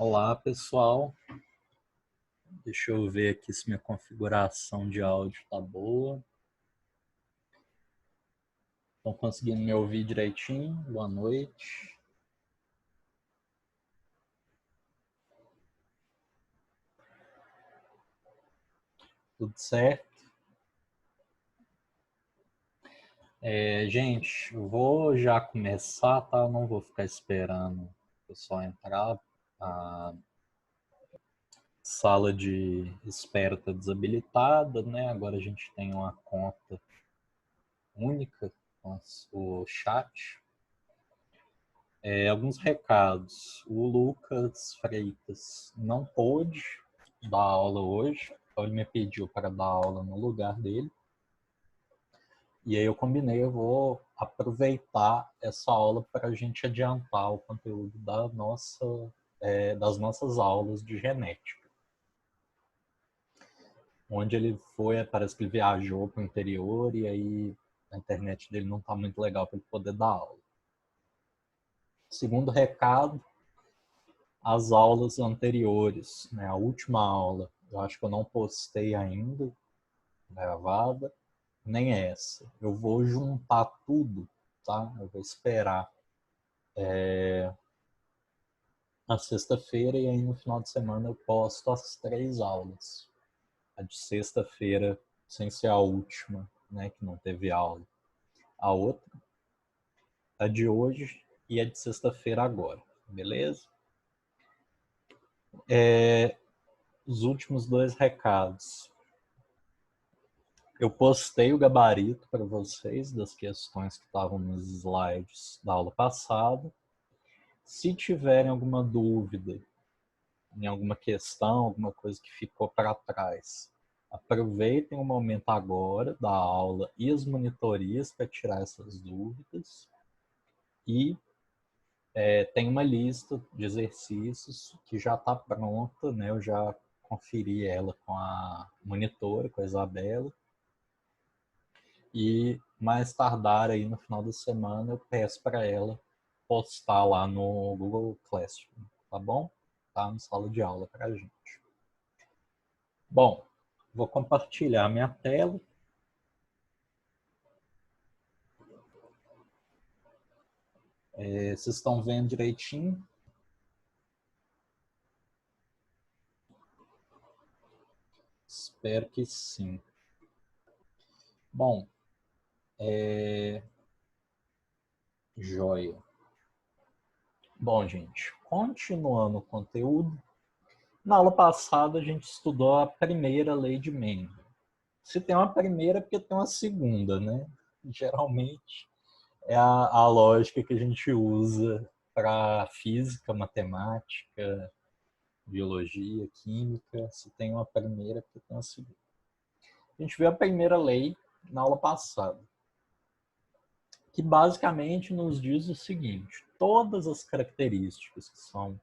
Olá, pessoal. Deixa eu ver aqui se minha configuração de áudio tá boa. Estão conseguindo me ouvir direitinho? Boa noite. Tudo certo? Gente, eu vou já começar, tá? Eu não vou ficar esperando o pessoal entrar. A sala de espera está desabilitada, né? Agora a gente tem uma conta única com o chat. Alguns recados. O Lucas Freitas não pôde dar aula hoje, então ele me pediu para dar aula no lugar dele. E aí eu combinei, eu vou aproveitar essa aula para a gente adiantar o conteúdo das nossas aulas de genética. Onde ele foi, parece que ele viajou para o interior e aí a internet dele não está muito legal para ele poder dar aula. Segundo recado, as aulas anteriores, né? A última aula, eu acho que eu não postei ainda, gravada, nem essa. Eu vou juntar tudo, tá? Eu vou esperar a sexta-feira e aí no final de semana eu posto as 3 aulas. A de sexta-feira, sem ser a última, né? Que não teve aula. A outra, a de hoje e a de sexta-feira agora, beleza? Os últimos 2 recados. Eu postei o gabarito para vocês das questões que estavam nos slides da aula passada. Se tiverem alguma dúvida em alguma questão, alguma coisa que ficou para trás, aproveitem o momento agora da aula e as monitorias para tirar essas dúvidas. E tem uma lista de exercícios que já está pronta, né? Eu já conferi ela com a monitora, com a Isabela. E mais tardar aí no final da semana eu peço para ela postar lá no Google Classroom, tá bom? Tá na sala de aula para a gente. Bom, vou compartilhar minha tela. Vocês estão vendo direitinho? Espero que sim. Bom, joia. Bom, gente, continuando o conteúdo, na aula passada a gente estudou a primeira lei de Mendel. Se tem uma primeira é porque tem uma segunda, né? Geralmente é a lógica que a gente usa para física, matemática, biologia, química. Se tem uma primeira é porque tem uma segunda. A gente viu a primeira lei na aula passada, que basicamente nos diz o seguinte: todas as características que são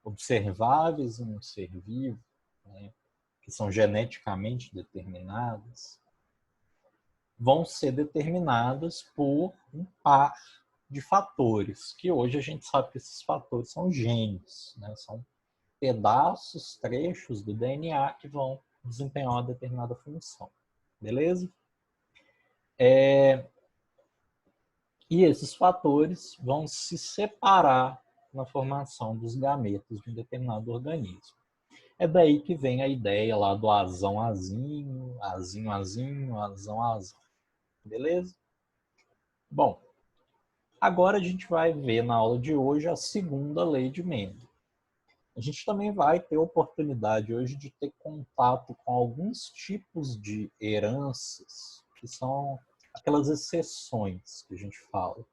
observáveis em um ser vivo, né, que são geneticamente determinadas, vão ser determinadas por um par de fatores, que hoje a gente sabe que esses fatores são genes, né? São pedaços, trechos do DNA que vão desempenhar uma determinada função. Beleza? E esses fatores vão se separar na formação dos gametas de um determinado organismo. É daí que vem a ideia lá do azão azinho, azinho azinho, azão azão. Beleza? Bom, agora a gente vai ver na aula de hoje a segunda lei de Mendel. A gente também vai ter oportunidade hoje de ter contato com alguns tipos de heranças, que são aquelas exceções que a gente fala.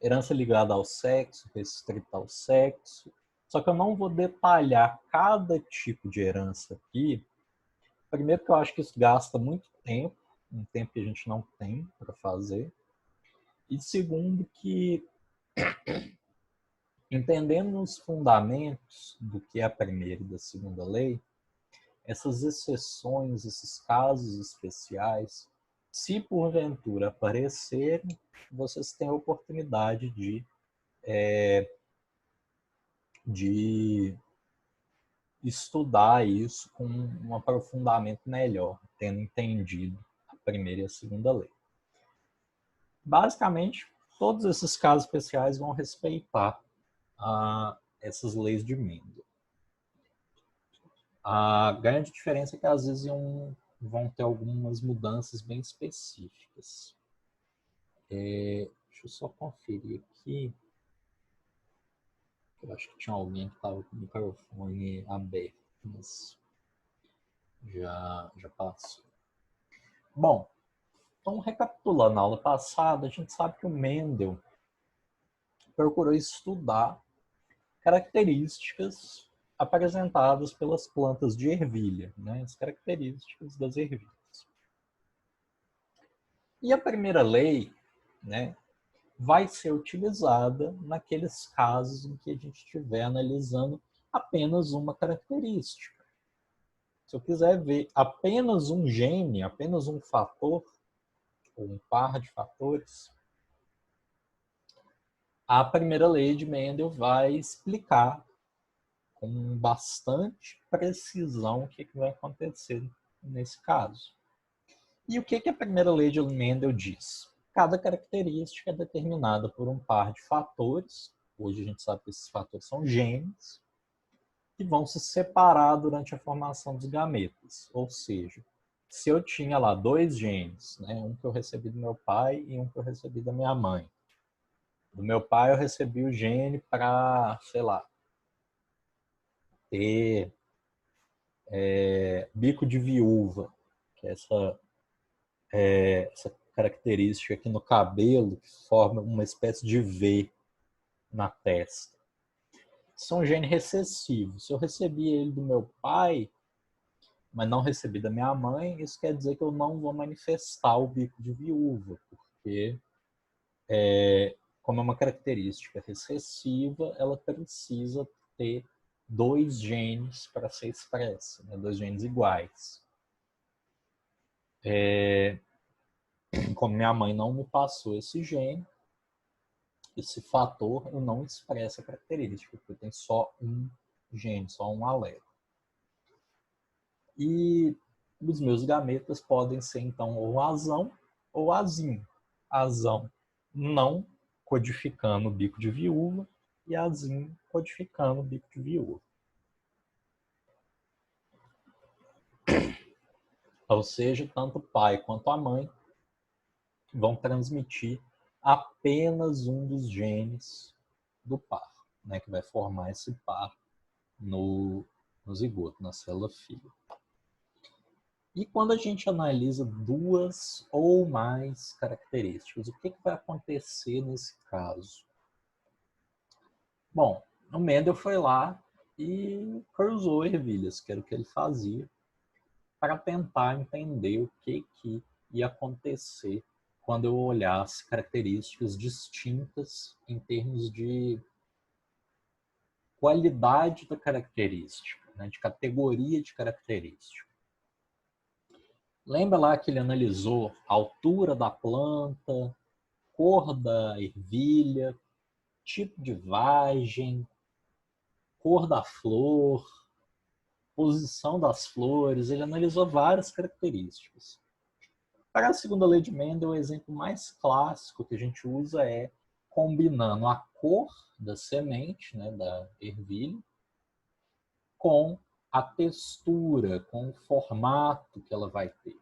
Herança ligada ao sexo, restrita ao sexo. Só que eu não vou detalhar cada tipo de herança aqui. Primeiro que eu acho que isso gasta muito tempo, um tempo que a gente não tem para fazer. E segundo que, entendendo os fundamentos do que é a primeira e da segunda lei, essas exceções, esses casos especiais, se porventura aparecerem, vocês têm a oportunidade de de estudar isso com um aprofundamento melhor, tendo entendido a primeira e a segunda lei. Basicamente, todos esses casos especiais vão respeitar essas leis de Mendel. A grande diferença é que às vezes vão ter algumas mudanças bem específicas. Deixa eu só conferir aqui. Eu acho que tinha alguém que estava com o microfone aberto, mas já passou. Bom, então recapitulando a aula passada, a gente sabe que o Mendel procurou estudar características apresentadas pelas plantas de ervilha, né? As características das ervilhas. E a primeira lei, né, vai ser utilizada naqueles casos em que a gente estiver analisando apenas uma característica. Se eu quiser ver apenas um gene, apenas um fator, ou um par de fatores, a primeira lei de Mendel vai explicar com bastante precisão o que vai acontecer nesse caso. E o que a primeira lei de Mendel diz? Cada característica é determinada por um par de fatores, hoje a gente sabe que esses fatores são genes, que vão se separar durante a formação dos gametas. Ou seja, se eu tinha lá 2 genes, né, um que eu recebi do meu pai e um que eu recebi da minha mãe. Do meu pai eu recebi o gene para, sei lá, ter bico de viúva, que é essa característica aqui no cabelo, que forma uma espécie de V na testa. Isso é um gene recessivo. Se eu recebi ele do meu pai, mas não recebi da minha mãe, isso quer dizer que eu não vou manifestar o bico de viúva, porque como é uma característica recessiva, ela precisa ter 2 genes para ser expressa, né? 2 genes iguais. Como minha mãe não me passou esse gene, esse fator, eu não expresso a característica, porque tem só um gene, só um alelo. E os meus gametas podem ser, então, ou azão ou azinho. Azão não codificando o bico de viúva e azinho codificando o bico de viúva. Ou seja, tanto o pai quanto a mãe vão transmitir apenas um dos genes do par, né, que vai formar esse par no zigoto, na célula filha. E quando a gente analisa 2 ou mais características, o que vai acontecer nesse caso? Bom, o Mendel foi lá e cruzou ervilhas, que era o que ele fazia, para tentar entender o que ia acontecer quando eu olhasse características distintas em termos de qualidade da característica, né, de categoria de característica. Lembra lá que ele analisou a altura da planta, cor da ervilha, tipo de vagem, cor da flor, posição das flores, ele analisou várias características. Para a segunda lei de Mendel, o exemplo mais clássico que a gente usa é combinando a cor da semente, né, da ervilha, com a textura, com o formato que ela vai ter.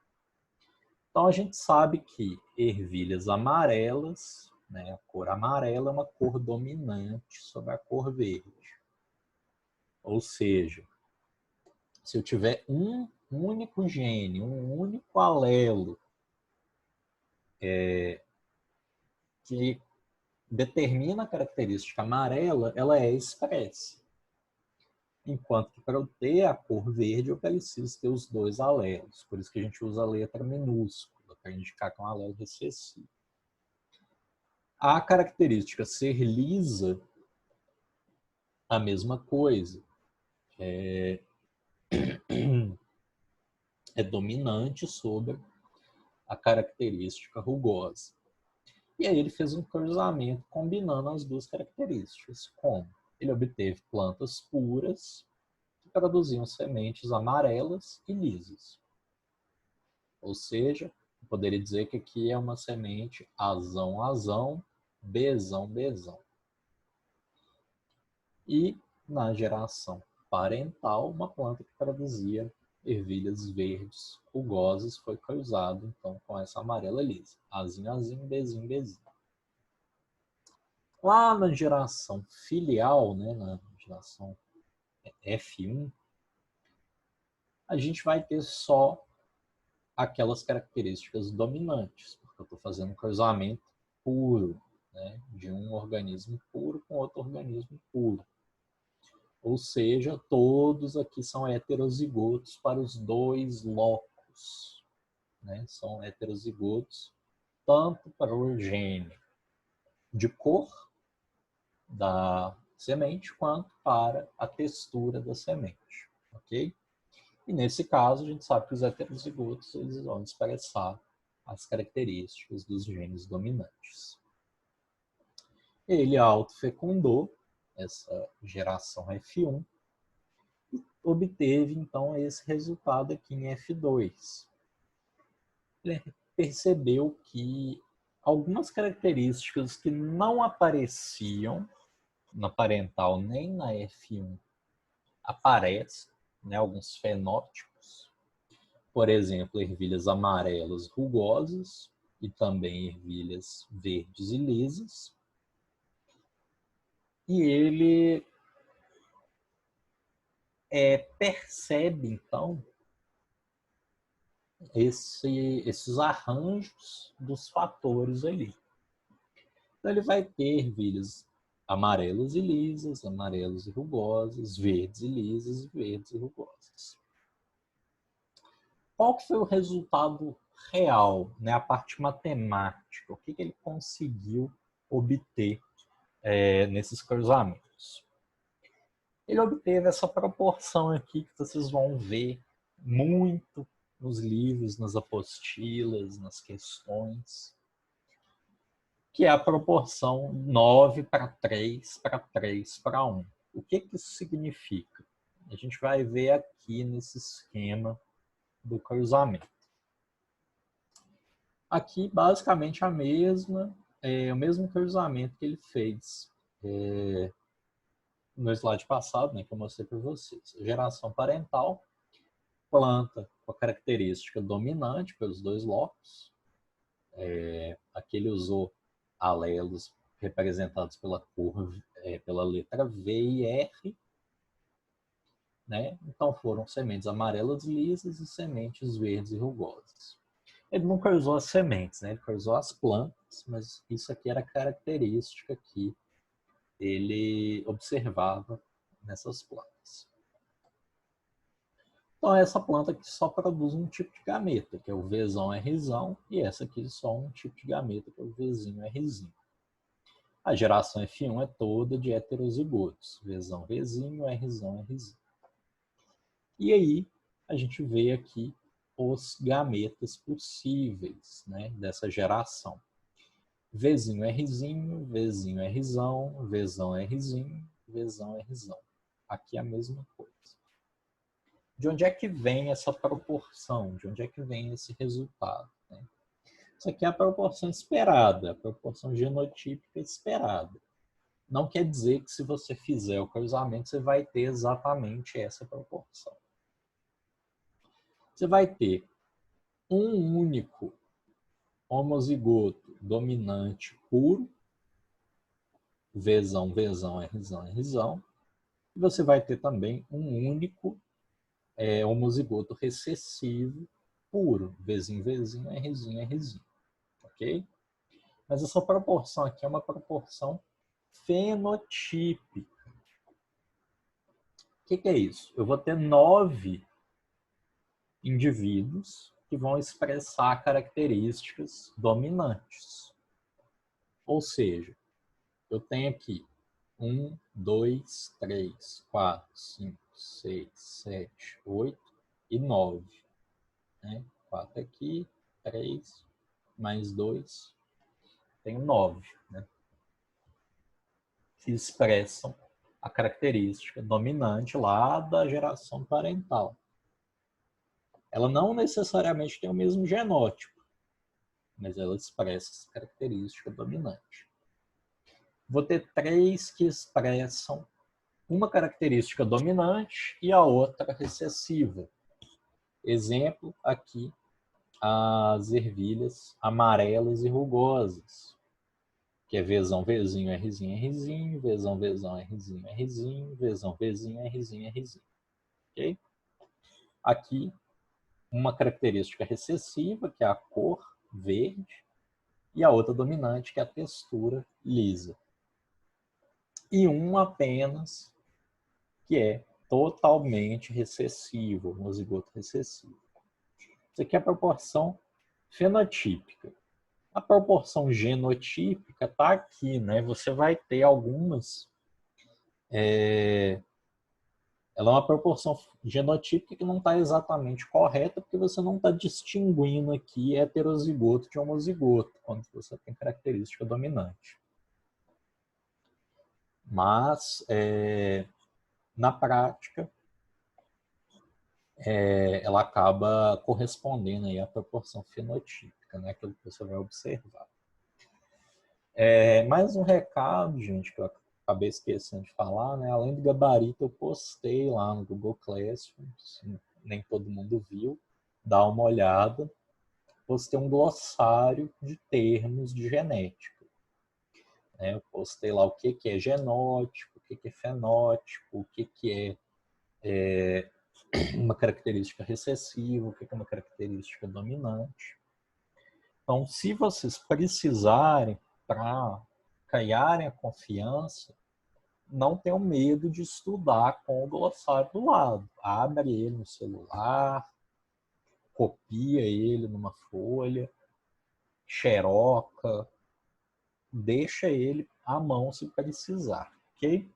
Então a gente sabe que ervilhas amarelas, né, a cor amarela é uma cor dominante sobre a cor verde. Ou seja, se eu tiver um único gene, um único alelo que determina a característica amarela, ela é expressa. Enquanto que para eu ter a cor verde, eu preciso ter os 2 alelos. Por isso que a gente usa a letra minúscula, para indicar que é um alelo recessivo. A característica ser lisa, a mesma coisa. É dominante sobre a característica rugosa. E aí ele fez um cruzamento combinando as 2 características. Como? Ele obteve plantas puras que produziam sementes amarelas e lisas. Ou seja, eu poderia dizer que aqui é uma semente azão, azão, bezão, bezão. E na geração parental, uma planta que produzia ervilhas verdes rugosas foi cruzado então com essa amarela lisa. Azinho, azinho, bezinho, bezinho. Lá na geração filial, né, na geração F1, a gente vai ter só aquelas características dominantes, porque eu estou fazendo um cruzamento puro, né, de um organismo puro com outro organismo puro. Ou seja, todos aqui são heterozigotos para os dois locos, né? São heterozigotos tanto para o gene de cor da semente quanto para a textura da semente, ok? E nesse caso, a gente sabe que os heterozigotos eles vão expressar as características dos genes dominantes. Ele autofecundou essa geração F1 e obteve, então, esse resultado aqui em F2. Ele percebeu que algumas características que não apareciam na parental nem na F1 aparecem, né, alguns fenótipos. Por exemplo, ervilhas amarelas rugosas e também ervilhas verdes e lisas. E ele percebe, então, esses arranjos dos fatores ali. Então, ele vai ter ervilhas amarelas e lisas, amarelas e rugosas, verdes e lisas e verdes e rugosas. Qual que foi o resultado real, né, a parte matemática? O que ele conseguiu obter nesses cruzamentos? Ele obteve essa proporção aqui que vocês vão ver muito nos livros, nas apostilas, nas questões, que é a proporção 9 para 3 para 3 para 1. O que isso significa? A gente vai ver aqui nesse esquema do cruzamento. Aqui, basicamente, o mesmo cruzamento que ele fez no slide passado, né, que eu mostrei para vocês. Geração parental, planta com a característica dominante pelos dois locos. Aqui ele usou alelos representados pela letra V e R. Né? Então foram sementes amarelas lisas e sementes verdes e rugosas. Ele nunca usou as sementes, né? Ele usou as plantas, mas isso aqui era característica que ele observava nessas plantas. Então essa planta aqui só produz um tipo de gameta, que é o Vzão Rzão, e essa aqui só um tipo de gameta, que é o Vzinho Rzinho. A geração F1 é toda de heterozigotos, Vzão Vzinho, Rzão Rzinho. E aí a gente vê aqui os gametas possíveis, né, dessa geração. Vzinho Rzinho, Vzinho Rzão, Vzão Rzinho, Vzão Rzão. Aqui é a mesma coisa. De onde é que vem essa proporção? De onde é que vem esse resultado? Né? Isso aqui é a proporção esperada, a proporção genotípica esperada. Não quer dizer que se você fizer o cruzamento, você vai ter exatamente essa proporção. Você vai ter um único homozigoto dominante puro, Vzão, Vzão, Rzão, Rzão. E você vai ter também um único homozigoto recessivo puro, Vzinho, Vzinho, Rzinho, Rzinho. Ok? Mas essa proporção aqui é uma proporção fenotípica. O que é isso? Eu vou ter 9 indivíduos que vão expressar características dominantes. Ou seja, eu tenho aqui 1, 2, 3, 4, 5, 6, 7, 8 e 9. Né? 4 aqui, 3, mais 2, tenho 9. Né? Que expressam a característica dominante lá da geração parental. Ela não necessariamente tem o mesmo genótipo, mas ela expressa essa característica dominante. Vou ter 3 que expressam uma característica dominante e a outra recessiva. Exemplo aqui, as ervilhas amarelas e rugosas, que é Vzão, Vzinho, Rzinho, Rzinho, Vzão, Vzão, Rzinho, Rzinho, Vzão, Vzinho, Rzinho, Rzinho. Ok? Aqui, uma característica recessiva, que é a cor verde, e a outra dominante, que é a textura lisa. E um apenas, que é totalmente recessivo, homozigoto recessivo. Isso aqui é a proporção fenotípica. A proporção genotípica está aqui, né? Você vai ter algumas. Ela é uma proporção genotípica que não está exatamente correta, porque você não está distinguindo aqui heterozigoto de homozigoto, quando você tem característica dominante. Mas, na prática, ela acaba correspondendo aí à proporção fenotípica, né? Aquilo que você vai observar. Mais um recado, gente, que eu acabei esquecendo de falar, né? Além do gabarito, eu postei lá no Google Classroom, nem todo mundo viu, dá uma olhada. Postei um glossário de termos de genética. Eu postei lá o que é genótipo, o que é fenótipo, o que é uma característica recessiva, o que é uma característica dominante. Então, se vocês precisarem para ganharem a confiança, não tenham medo de estudar com o glossário do lado. Abre ele no celular, copia ele numa folha, xeroca, deixa ele à mão se precisar, ok?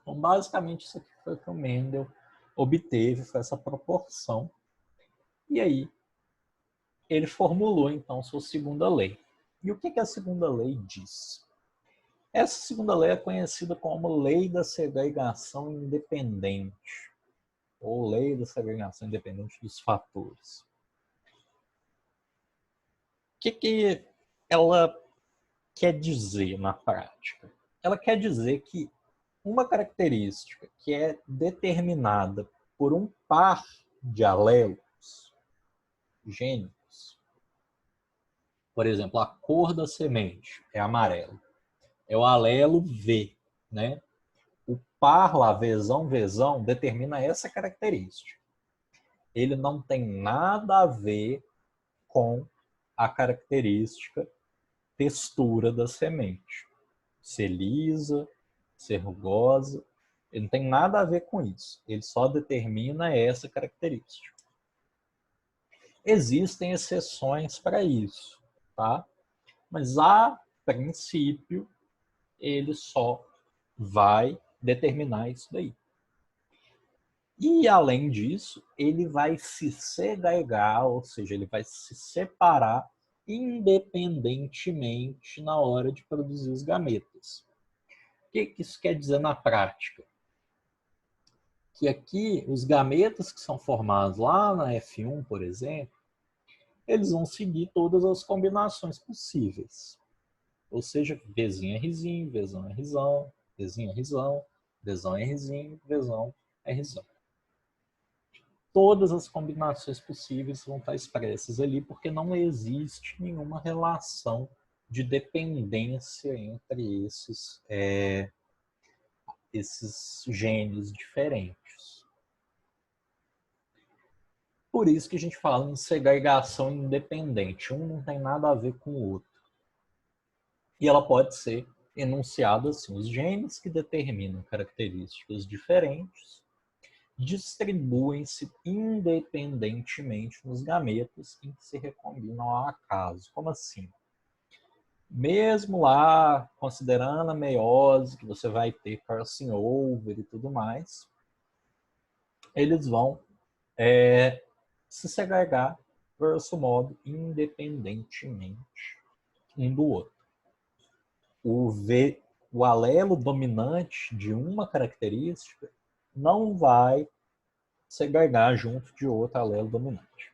Então, basicamente, isso aqui foi o que o Mendel obteve, foi essa proporção. E aí, ele formulou, então, sua segunda lei. E o que a segunda lei diz? Essa segunda lei é conhecida como Lei da Segregação Independente, ou Lei da Segregação Independente dos Fatores. O que ela quer dizer na prática? Ela quer dizer que uma característica que é determinada por um par de alelos gênicos, por exemplo, a cor da semente é amarelo, é o alelo V, né? O par lá, Vzão, determina essa característica. Ele não tem nada a ver com a característica textura da semente. Ser lisa, ser rugosa, ele não tem nada a ver com isso. Ele só determina essa característica. Existem exceções para isso, tá? Mas a princípio ele só vai determinar isso daí. E além disso, ele vai se segregar, ou seja, ele vai se separar independentemente na hora de produzir os gametas. O que isso quer dizer na prática? Que aqui os gametas que são formados lá na F1, por exemplo, eles vão seguir todas as combinações possíveis. Ou seja, Vzinho, Rzinho, Vzão, Rzão, Vzinho, Rzão, Vzão, Rzinho, Vzão, Rzão. Todas as combinações possíveis vão estar expressas ali, porque não existe nenhuma relação de dependência entre esses genes diferentes. Por isso que a gente fala em segregação independente. Um não tem nada a ver com o outro. E ela pode ser enunciada assim: os genes que determinam características diferentes distribuem-se independentemente nos gametas em que se recombinam ao acaso. Como assim? Mesmo lá, considerando a meiose, que você vai ter crossing over e tudo mais, eles vão se segregar, grosso modo, independentemente um do outro. O o alelo dominante de uma característica não vai segregar junto de outro alelo dominante.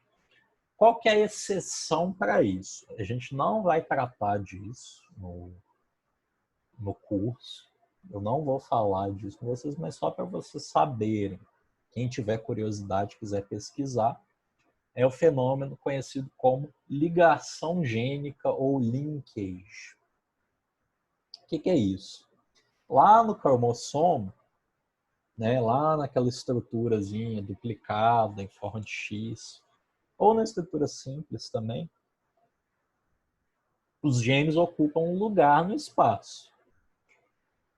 Qual que é a exceção para isso? A gente não vai tratar disso no curso. Eu não vou falar disso com vocês, mas só para vocês saberem. Quem tiver curiosidade, quiser pesquisar, é o fenômeno conhecido como ligação gênica ou linkage. O que é isso? Lá no cromossomo, né, lá naquela estruturazinha duplicada em forma de X, ou na estrutura simples também, os genes ocupam um lugar no espaço.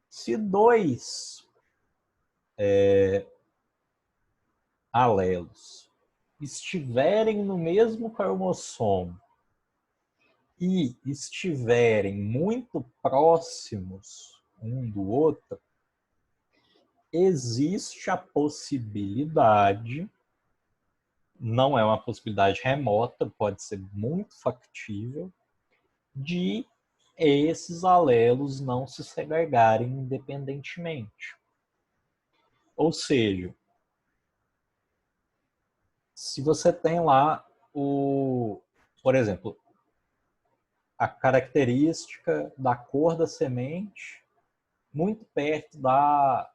Se dois alelos estiverem no mesmo cromossomo e estiverem muito próximos um do outro, existe a possibilidade, não é uma possibilidade remota, pode ser muito factível, de esses alelos não se segregarem independentemente. Ou seja, se você tem lá por exemplo, a característica da cor da semente muito perto da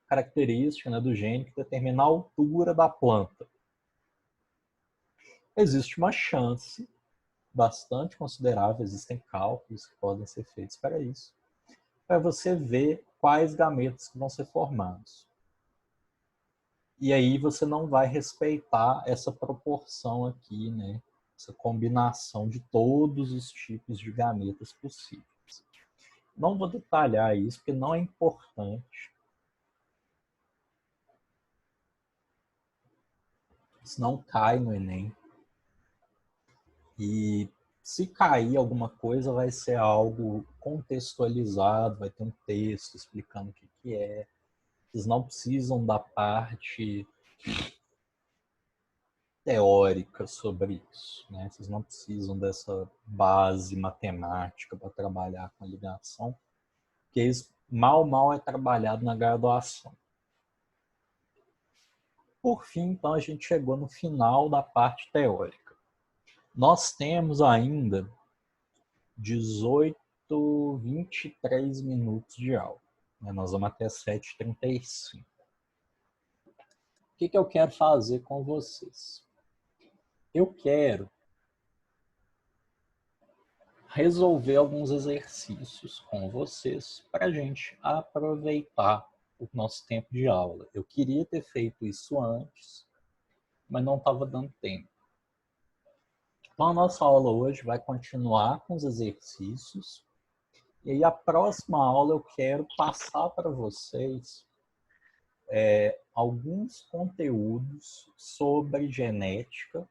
característica, né, do gene que determina a altura da planta. Existe uma chance bastante considerável, existem cálculos que podem ser feitos para isso, para você ver quais gametas que vão ser formados. E aí você não vai respeitar essa proporção aqui, né? Essa combinação de todos os tipos de gametas possíveis. Não vou detalhar isso, porque não é importante. Senão cai no Enem. E se cair alguma coisa, vai ser algo contextualizado, vai ter um texto explicando o que é. Vocês não precisam da parte teórica sobre isso, né? Vocês não precisam dessa base matemática para trabalhar com a ligação, porque isso mal é trabalhado na graduação. Por fim, então, a gente chegou no final da parte teórica. Nós temos ainda 18, 23 minutos de aula. Nós vamos até 7h35. O que eu quero fazer com vocês? Eu quero resolver alguns exercícios com vocês para a gente aproveitar o nosso tempo de aula. Eu queria ter feito isso antes, mas não estava dando tempo. Então, a nossa aula hoje vai continuar com os exercícios. E aí, a próxima aula eu quero passar para vocês alguns conteúdos sobre genética,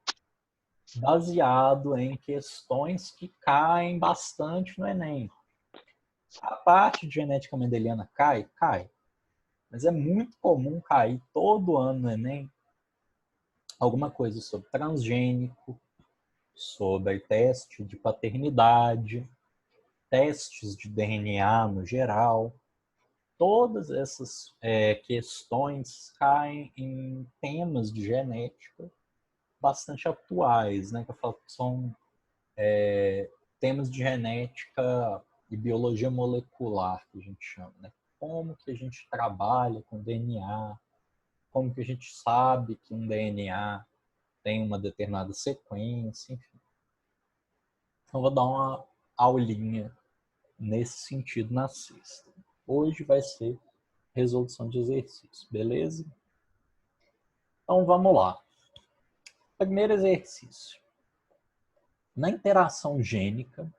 baseado em questões que caem bastante no Enem. A parte de genética mendeliana cai? Cai. Mas é muito comum cair todo ano no Enem alguma coisa sobre transgênico, sobre teste de paternidade, testes de DNA no geral. Todas essas questões caem em temas de genética bastante atuais, né? Que eu falo que são temas de genética e biologia molecular, que a gente chama, né? Como que a gente trabalha com DNA, como que a gente sabe que um DNA tem uma determinada sequência, enfim. Então, vou dar uma aulinha nesse sentido na sexta. Hoje vai ser resolução de exercício, beleza? Então, vamos lá. Primeiro exercício. Na interação gênica,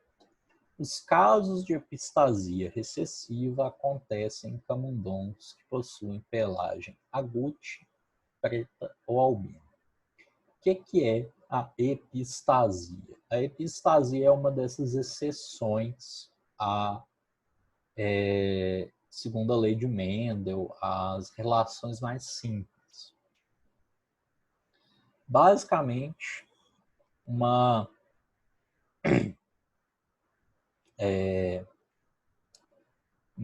os casos de epistasia recessiva acontecem em camundongos que possuem pelagem agute, preta ou albina. O que é a epistasia? A epistasia é uma dessas exceções segundo a lei de Mendel, às relações mais simples. Basicamente, uma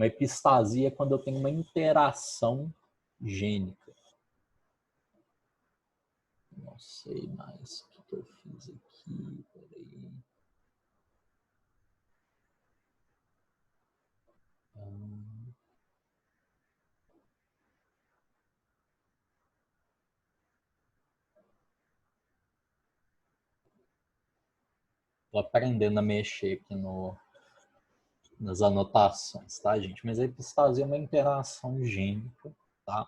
Uma epistasia é quando eu tenho uma interação gênica. Não sei mais o que eu fiz aqui. Peraí. Tô aprendendo a mexer aqui nas anotações, tá, gente? Mas a epistasia é uma interação gênica, tá?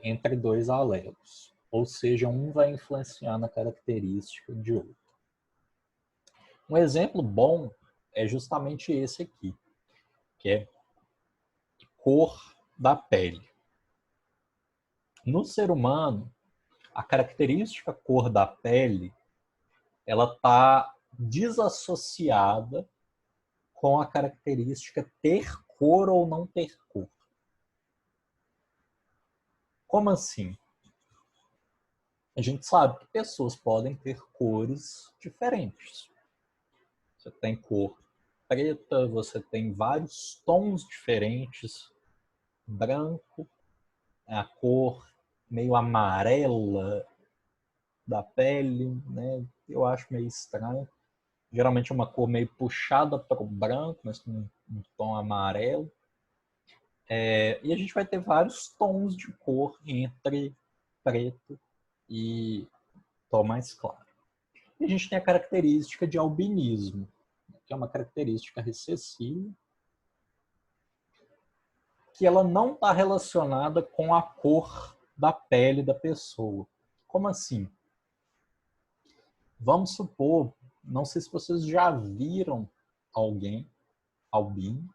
Entre dois alelos. Ou seja, um vai influenciar na característica de outro. Um exemplo bom é justamente esse aqui, que é cor da pele. No ser humano, a característica cor da pele, ela está desassociada com a característica ter cor ou não ter cor. Como assim? A gente sabe que pessoas podem ter cores diferentes. Você tem cor preta, você tem vários tons diferentes, branco, a cor meio amarela da pele, né? Eu acho meio estranho. Geralmente é uma cor meio puxada para o branco, mas com um tom amarelo. E a gente vai ter vários tons de cor entre preto e tom mais claro. E a gente tem a característica de albinismo, que é uma característica recessiva, que ela não está relacionada com a cor da pele da pessoa. Como assim? Vamos supor, não sei se vocês já viram alguém albino,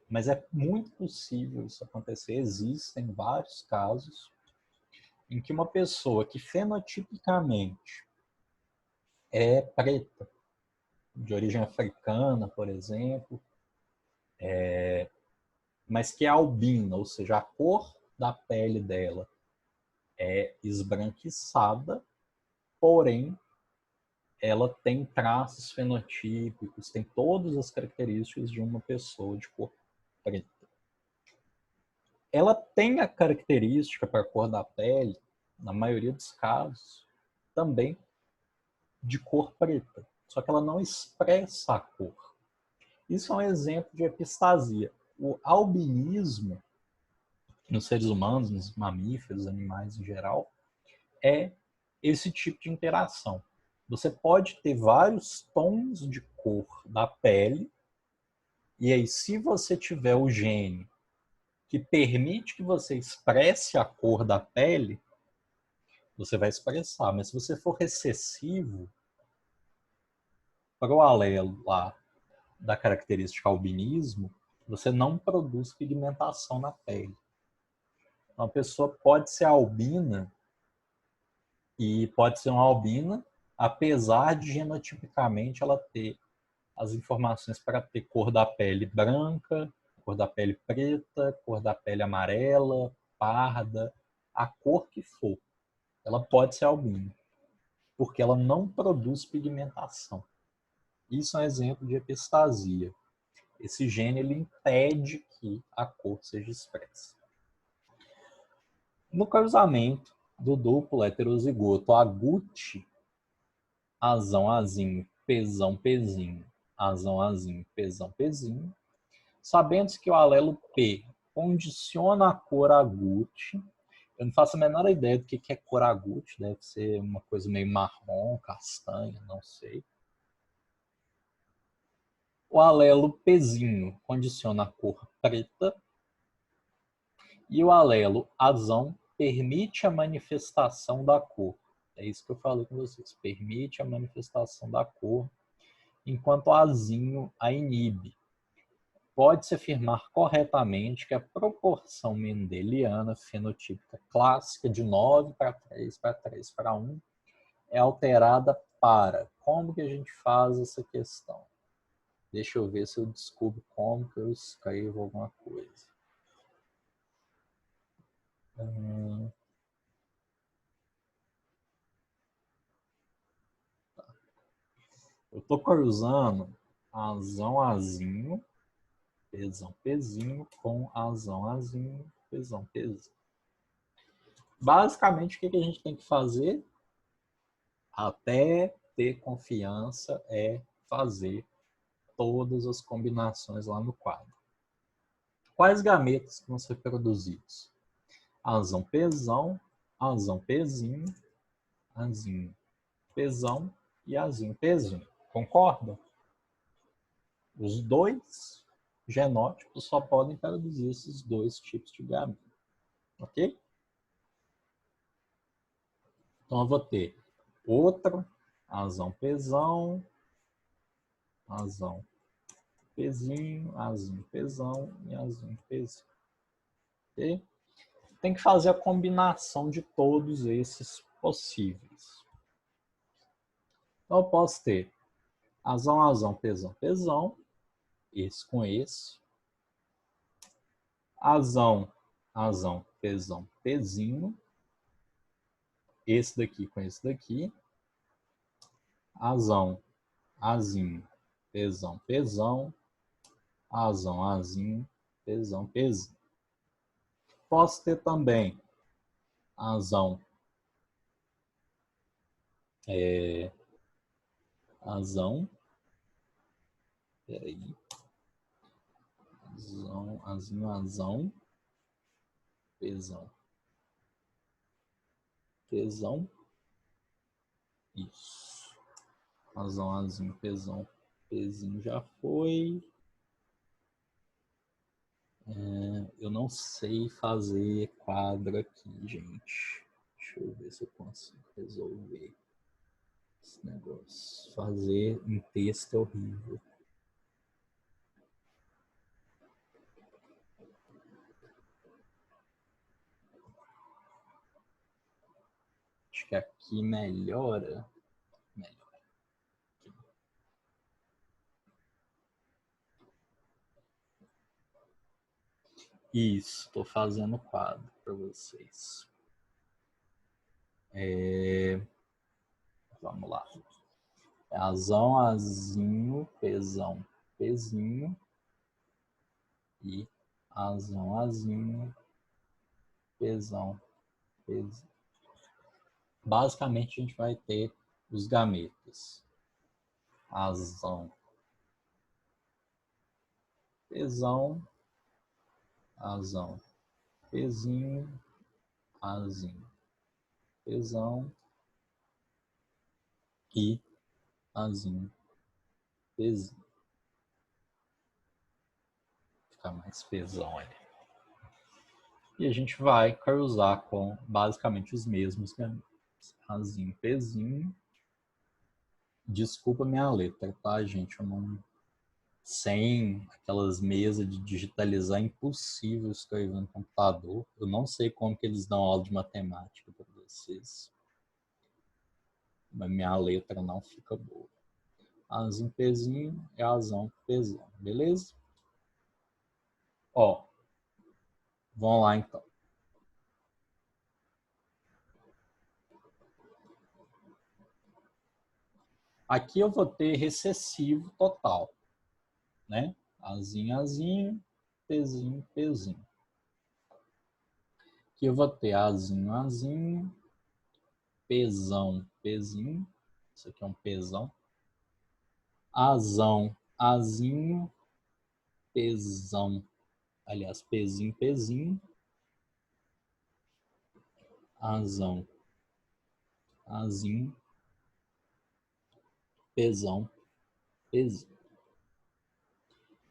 mas é muito possível isso acontecer. Existem vários casos em que uma pessoa que fenotipicamente é preta, de origem africana, por exemplo, mas que é albina, ou seja, a cor da pele dela é esbranquiçada, porém ela tem traços fenotípicos, tem todas as características de uma pessoa de cor preta. Ela tem a característica para a cor da pele, na maioria dos casos, também de cor preta, só que ela não expressa a cor. Isso é um exemplo de epistasia. O albinismo, nos seres humanos, nos mamíferos, animais em geral, é esse tipo de interação. Você pode ter vários tons de cor da pele, e aí, se você tiver o gene que permite que você expresse a cor da pele, você vai expressar. Mas se você for recessivo para o alelo lá da característica albinismo, você não produz pigmentação na pele. Uma pessoa pode ser albina e pode ser uma albina, apesar de genotipicamente ela ter as informações para ter cor da pele branca, cor da pele preta, cor da pele amarela, parda, a cor que for. Ela pode ser albina, porque ela não produz pigmentação. Isso é um exemplo de epistasia. Esse gene ele impede que a cor seja expressa. No cruzamento do duplo heterozigoto agute, azão, azinho, pezão, pezinho, azão, azinho, pezão, pezinho, sabendo que o alelo P condiciona a cor agute. Eu não faço a menor ideia do que é cor agute, deve ser uma coisa meio marrom, castanha, não sei. O alelo Pzinho condiciona a cor preta e o alelo azão permite a manifestação da cor. É isso que eu falei com vocês, permite a manifestação da cor, enquanto o azinho a inibe. Pode-se afirmar corretamente que a proporção mendeliana fenotípica clássica de 9 para 3 para 3 para 1 é alterada para... Como que a gente faz essa questão? Deixa eu ver se eu descubro como que eu escrevo alguma coisa. Eu estou cruzando azão, azinho, pesão, pezinho, com azão, azinho, pesão, pezinho. Basicamente, o que a gente tem que fazer? Até ter confiança é fazer todas as combinações lá no quadro. Quais gametas que vão ser produzidos? Azão, pesão, azão, pezinho, azinho, pesão e azinho, pezinho. Concordam? Os dois genótipos só podem produzir esses dois tipos de gameta. Ok? Então eu vou ter outro azão, pesão, azão, pezinho, azinho, pesão e azinho, pezinho. Ok? Tem que fazer a combinação de todos esses possíveis. Então eu posso ter azão, azão, pesão, pesão, esse com esse, azão, azão, pesão, pezinho, esse daqui com esse daqui, azão, azinho, pesão, pesão, azão, azinho, pesão, pezinho. Posso ter também azão, azão, peraí, azão, azinho, azão, pesão, pesão, isso, azão, azinho, pesão, pezinho já foi. Eu não sei fazer quadro aqui, gente. Deixa eu ver se eu consigo resolver esse negócio. Fazer em texto é horrível. Acho que aqui melhora. Melhora. Isso, estou fazendo quadro para vocês. Vamos lá. Azão, azinho, pesão, pezinho. E azão, azinho, pesão, pezinho. Basicamente, a gente vai ter os gametas. Azão, pesão, azão, pezinho, azinho, pesão e azinho, pezinho. Fica mais pesão ali. E a gente vai cruzar com basicamente os mesmos gametas. Azinho, pezinho. Desculpa minha letra, tá, gente? Eu não... Sem aquelas mesas de digitalizar, é impossível escrever no computador. Eu não sei como que eles dão aula de matemática para vocês. Mas minha letra não fica boa. Azinho, pezinho é azão, pesão. Beleza? Ó, vamos lá então. Aqui eu vou ter recessivo total, né? Azinho, azinho, pezinho, pezinho. Aqui eu vou ter azinho, azinho, pesão, pezinho. Isso aqui é um pesão. Azão, azinho, pesão. Aliás, pezinho, pezinho. Azão, azinho, pesão, pezinho.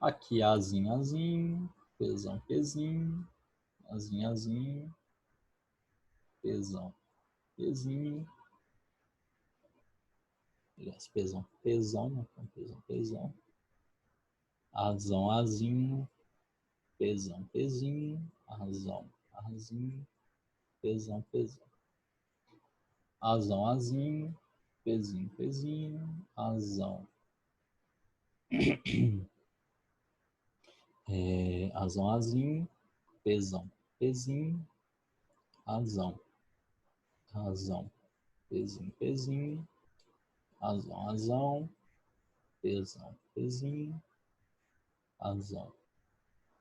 Aqui azinho, azinho, pesão, pezinho. Azinho, azinho, pesão, pezinho. Aliás, pesão, pesão, né? Pesão, pesão. Azão, azinho, pesão, pezinho. Azão, azinho, pesão, pesão. Azão, azinho, pezinho, pezinho. Azão. Azão, azinho, pesão, pezinho. Azão, azão, pezinho, pezinho. Azão, azão, Pzão, Pzinho, Azão,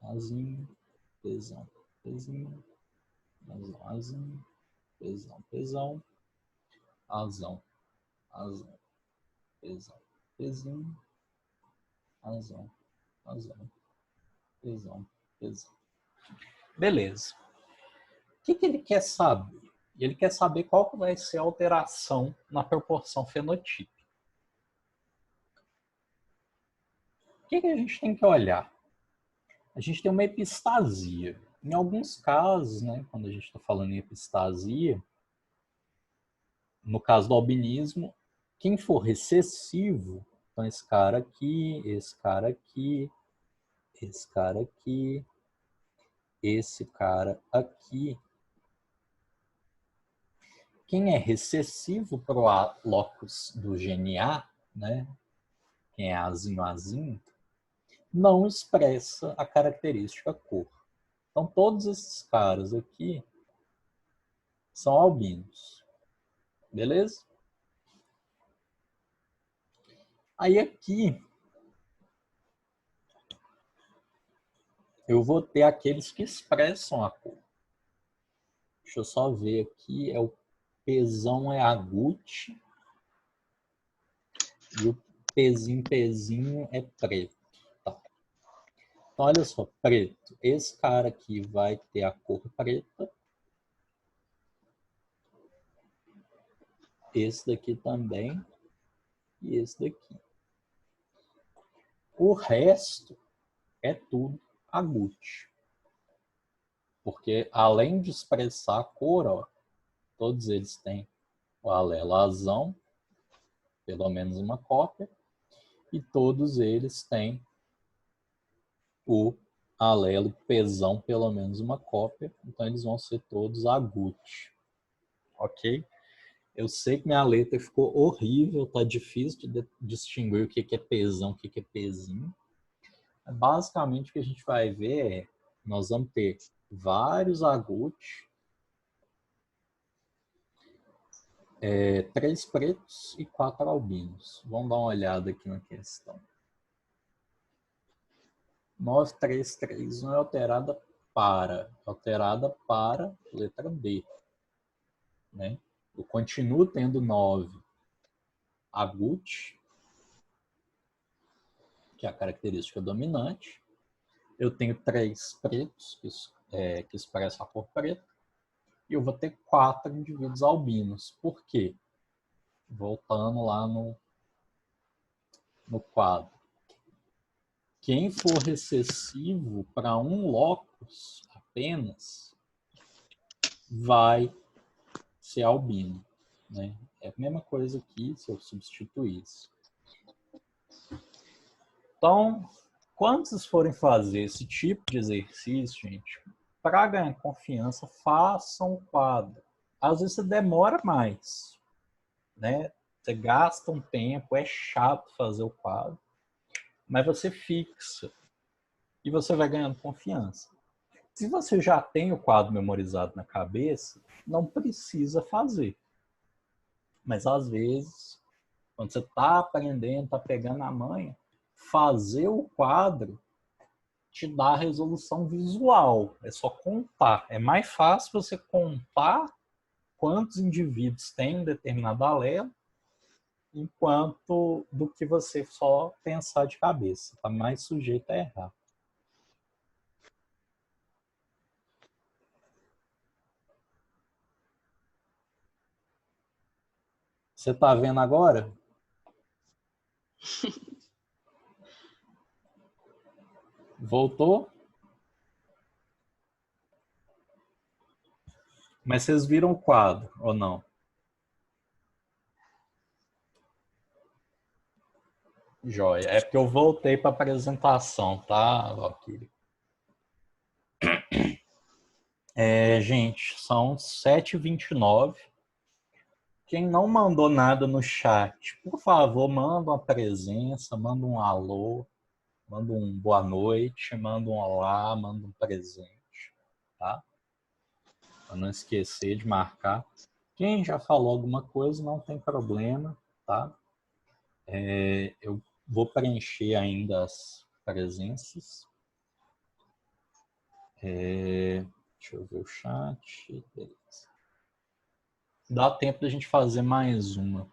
Azinho, Pzão, Pzinho, Azão, Azinho, Pzão, Pzão, Azão, Azão, Pzão, Pzinho, Azão, Azão, Pzão, Pzão. Beleza. O que ele quer saber? Ele quer saber qual que vai ser a alteração na proporção fenotípica. O que a gente tem que olhar? A gente tem uma epistasia. Em alguns casos, né, quando a gente está falando em epistasia, no caso do albinismo, quem for recessivo, então esse cara aqui, esse cara aqui, esse cara aqui, esse cara aqui. Quem é recessivo para o locus do gene A, né, quem é azinho, azinho, não expressa a característica cor. Então, todos esses caras aqui são albinos. Beleza? Aí aqui, eu vou ter aqueles que expressam a cor. Deixa eu só ver aqui. O Pzão é agut. E o Pzinho é preto. Tá. Então, olha só, preto. Esse cara aqui vai ter a cor preta. Esse daqui também. E esse daqui. O resto é tudo agut. Porque além de expressar a cor, ó, todos eles têm o alelo azão, pelo menos uma cópia, e todos eles têm o alelo pezão, pelo menos uma cópia, então eles vão ser todos agut. Ok? Eu sei que minha letra ficou horrível, tá difícil de distinguir o que é pezão, o que é pezinho. Basicamente o que a gente vai ver é, nós vamos ter vários agut, 3 pretos e 4 albinos. Vamos dar uma olhada aqui na questão. 9331 é alterada para letra D. Né? Eu continuo tendo 9 agut, que é a característica dominante. Eu tenho 3 pretos, que expressam a cor preta. E eu vou ter 4 indivíduos albinos. Por quê? Voltando lá no quadro. Quem for recessivo para um locus apenas vai ser albino. Né? É a mesma coisa aqui se eu substituir isso. Então, quando vocês forem fazer esse tipo de exercício, gente, para ganhar confiança, façam um quadro. Às vezes você demora mais, né? Você gasta um tempo, é chato fazer o quadro, mas você fixa e você vai ganhando confiança. Se você já tem o quadro memorizado na cabeça, não precisa fazer. Mas às vezes, quando você está aprendendo, está pegando a manha, fazer o quadro te dá a resolução visual. É só contar. É mais fácil você contar quantos indivíduos tem um determinado alelo enquanto do que você só pensar de cabeça. Está mais sujeito a errar. Você está vendo agora? Voltou? Mas vocês viram o quadro, ou não? Joia. É porque eu voltei para a apresentação, tá, Valkyrie? Gente, são 7h29. Quem não mandou nada no chat, por favor, manda uma presença, manda um alô, manda um boa noite, manda um olá, manda um presente, tá? Para não esquecer de marcar. Quem já falou alguma coisa, não tem problema, tá? Eu Vou preencher ainda as presenças. Deixa eu ver o chat. Beleza. Dá tempo da gente fazer mais uma.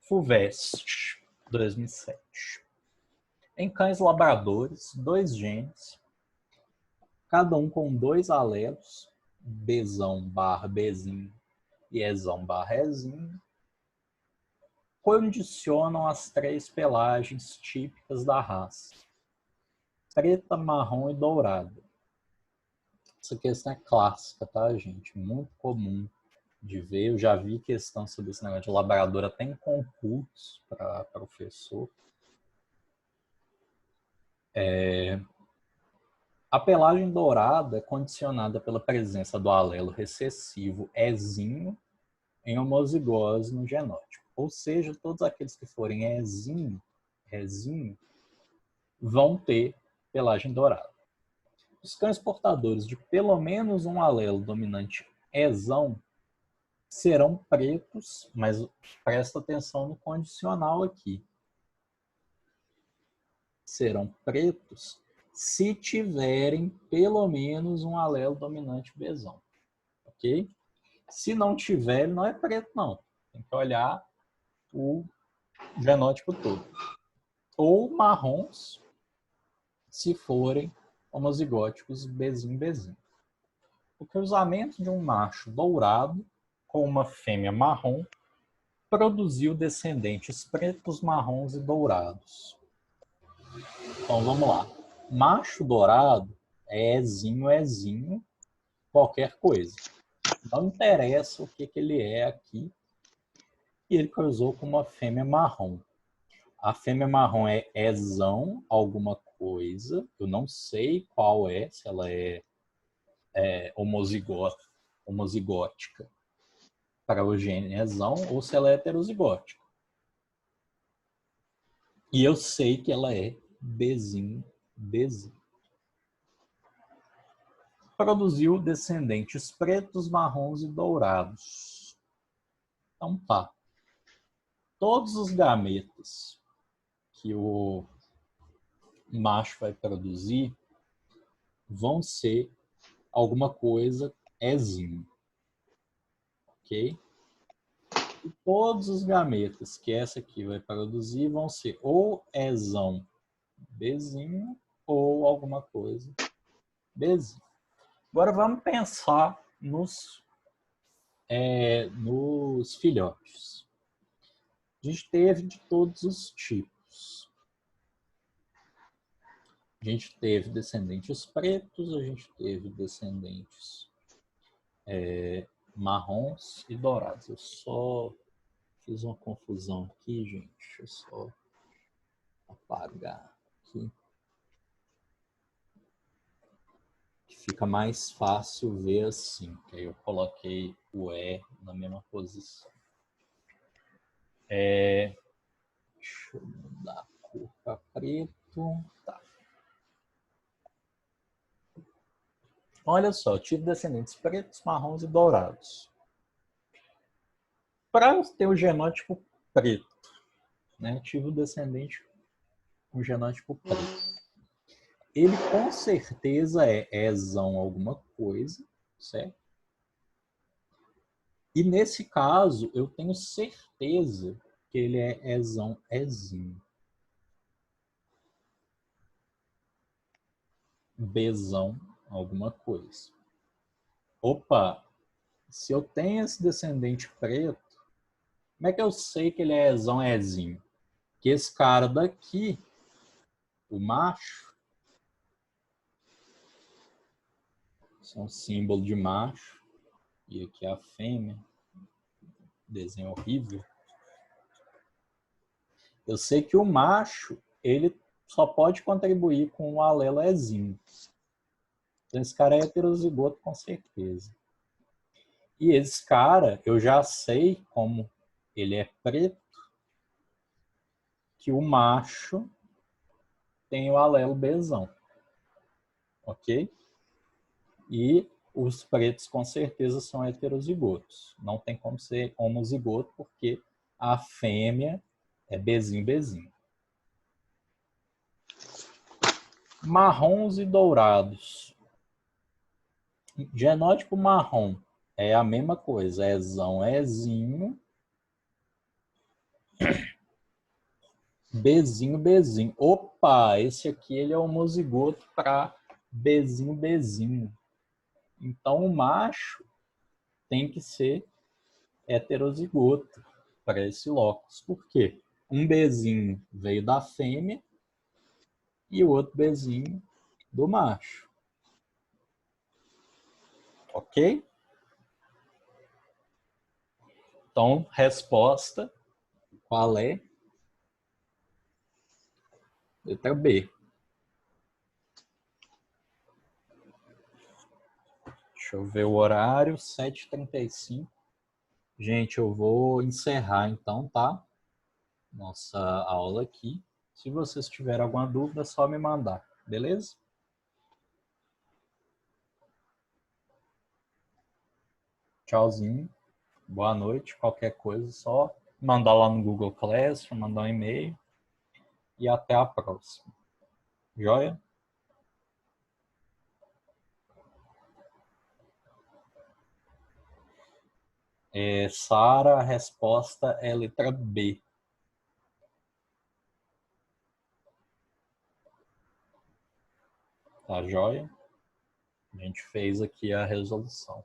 FUVEST 2007. Em cães labradores, 2 genes, cada um com 2 alelos, Bzão/Bzinho e Ezão/Ezinho, condicionam as 3 pelagens típicas da raça: preta, marrom e dourada. Essa questão é clássica, tá, gente? Muito comum de ver. Eu já vi questão sobre esse negócio de labrador até em concursos para professor. A pelagem dourada é condicionada pela presença do alelo recessivo Ezinho em homozigose no genótipo. Ou seja, todos aqueles que forem Ezinho vão ter pelagem dourada. Os cães portadores de pelo menos um alelo dominante Ezão serão pretos, mas presta atenção no condicional aqui. Serão pretos se tiverem pelo menos um alelo dominante Bzão. Ok? Se não tiver, ele não é preto, não. Tem que olhar o genótipo todo. Ou marrons, se forem homozigóticos Bzinho. O cruzamento de um macho dourado com uma fêmea marrom produziu descendentes pretos, marrons e dourados. Então vamos lá. Macho dourado é Ezinho, qualquer coisa. Não interessa o que ele é aqui. E ele cruzou com uma fêmea marrom. A fêmea marrom é Ezão, alguma coisa. Eu não sei qual é, se ela é homozigótica para o gene Ezão ou se ela é heterozigótica. E eu sei que ela é Bzinho. Produziu descendentes pretos, marrons e dourados. Então tá. Todos os gametas que o macho vai produzir vão ser alguma coisa Ezinho. Ok? E todos os gametas que essa aqui vai produzir vão ser ou Ezão Bzinho ou alguma coisa Bzinho. Agora vamos pensar nos filhotes. A gente teve de todos os tipos. A gente teve descendentes pretos, a gente teve descendentes marrons e dourados. Eu só fiz uma confusão aqui, gente. Deixa eu só apagar aqui. Fica mais fácil ver assim, que aí eu coloquei o E na mesma posição. Deixa eu mudar a cor para preto. Tá. Olha só, eu tive descendentes pretos, marrons e dourados. Para ter o genótipo preto, né, tive o descendente com genótipo preto. Ele com certeza é Ezão alguma coisa, certo? E nesse caso, eu tenho certeza que ele é Ezão Ezinho. Bzão alguma coisa. Opa, se eu tenho esse descendente preto, como é que eu sei que ele é Ezão Ezinho? Que esse cara daqui, o macho, isso é um símbolo de macho, e aqui a fêmea, desenho horrível. Eu sei que o macho, ele só pode contribuir com o alelo Ezinho. Então esse cara é heterozigoto com certeza. E esse cara, eu já sei como ele é preto, que o macho tem o alelo Bzão. Ok? E os pretos com certeza são heterozigotos. Não tem como ser homozigoto porque a fêmea é Bzinho. Marrons e dourados. Genótipo marrom é a mesma coisa. Ezão, Ezinho. Bzinho, Bzinho. Opa, esse aqui ele é homozigoto para Bzinho, Bzinho. Então o macho tem que ser heterozigoto para esse locus. Por quê? Um Bzinho veio da fêmea e o outro Bzinho do macho. Ok? Então, resposta, qual é? Letra B. Deixa eu ver o horário, 7h35. Gente, eu vou encerrar então, tá? Nossa aula aqui. Se vocês tiverem alguma dúvida, é só me mandar, beleza? Tchauzinho, boa noite. Qualquer coisa, só mandar lá no Google Classroom, mandar um e-mail e até a próxima. Joia? Sara, a resposta é letra B. Tá joia? A gente fez aqui a resolução.